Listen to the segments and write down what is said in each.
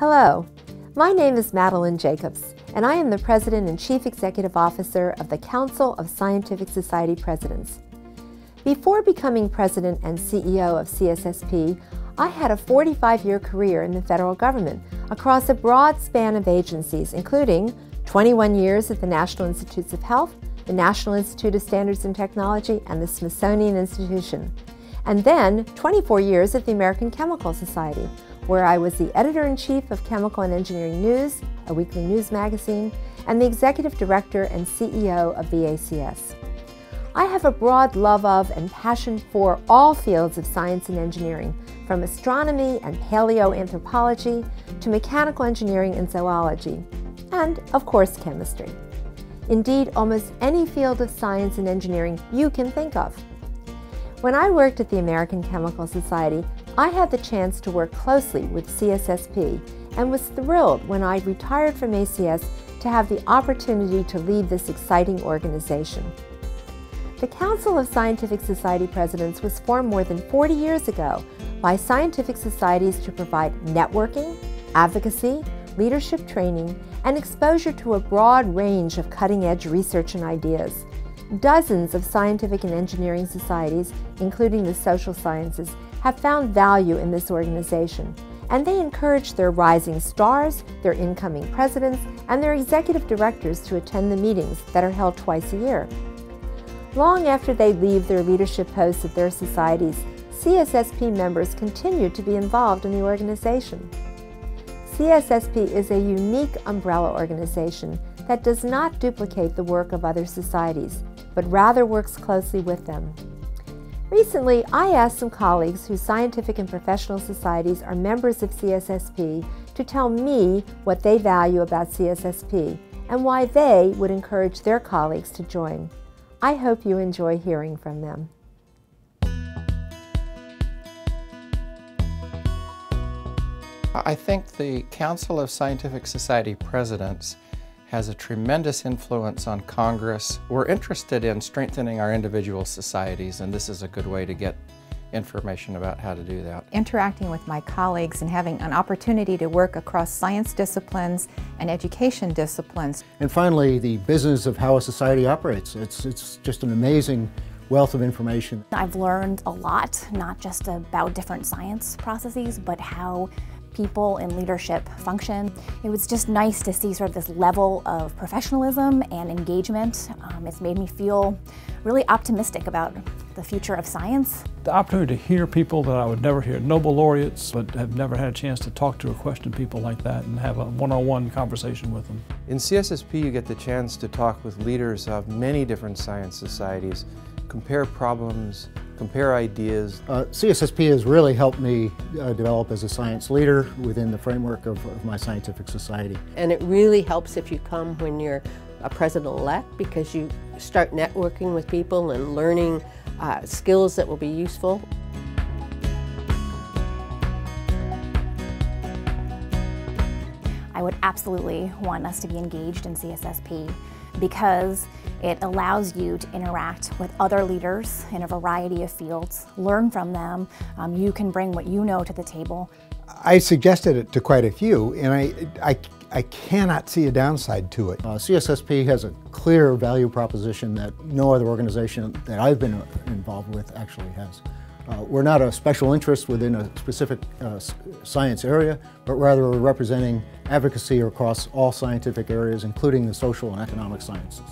Hello, my name is Madeline Jacobs, and I am the President and Chief Executive Officer of the Council of Scientific Society Presidents. Before becoming President and CEO of CSSP, I had a 45-year career in the federal government across a broad span of agencies, including 21 years at the National Institutes of Health, the National Institute of Standards and Technology, and the Smithsonian Institution, and then 24 years at the American Chemical Society, where I was the Editor-in-Chief of Chemical and Engineering News, a weekly news magazine, and the Executive Director and CEO of the ACS. I have a broad love of and passion for all fields of science and engineering, from astronomy and paleoanthropology to mechanical engineering and zoology, and, of course, chemistry. Indeed, almost any field of science and engineering you can think of. When I worked at the American Chemical Society, I had the chance to work closely with CSSP and was thrilled when I retired from ACS to have the opportunity to lead this exciting organization. The Council of Scientific Society Presidents was formed more than 40 years ago by scientific societies to provide networking, advocacy, leadership training, and exposure to a broad range of cutting-edge research and ideas. Dozens of scientific and engineering societies, including the social sciences, have found value in this organization, and they encourage their rising stars, their incoming presidents, and their executive directors to attend the meetings that are held twice a year. Long after they leave their leadership posts at their societies, CSSP members continue to be involved in the organization. CSSP is a unique umbrella organization that does not duplicate the work of other societies, but rather works closely with them. Recently, I asked some colleagues whose scientific and professional societies are members of CSSP to tell me what they value about CSSP and why they would encourage their colleagues to join. I hope you enjoy hearing from them. I think the Council of Scientific Society Presidents has a tremendous influence on Congress. We're interested in strengthening our individual societies, and this is a good way to get information about how to do that. Interacting with my colleagues and having an opportunity to work across science disciplines and education disciplines. And finally, the business of how a society operates. It's just an amazing wealth of information. I've learned a lot, not just about different science processes, but how people in leadership function. It was just nice to see sort of this level of professionalism and engagement. It's made me feel really optimistic about the future of science. The opportunity to hear people that I would never hear, Nobel laureates, but have never had a chance to talk to or question people like that and have a one-on-one conversation with them. In CSSP, you get the chance to talk with leaders of many different science societies, compare problems, compare ideas. CSSP has really helped me develop as a science leader within the framework of my scientific society. And it really helps if you come when you're a president-elect, because you start networking with people and learning skills that will be useful. I would absolutely want us to be engaged in CSSP because it allows you to interact with other leaders in a variety of fields, learn from them. You can bring what you know to the table. I suggested it to quite a few, and I cannot see a downside to it. CSSP has a clear value proposition that no other organization that I've been involved with actually has. We're not a special interest within a specific science area, but rather we're representing advocacy across all scientific areas, including the social and economic sciences.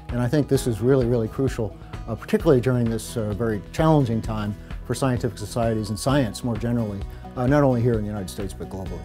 And I think this is really, really crucial, particularly during this very challenging time for scientific societies and science more generally, not only here in the United States, but globally.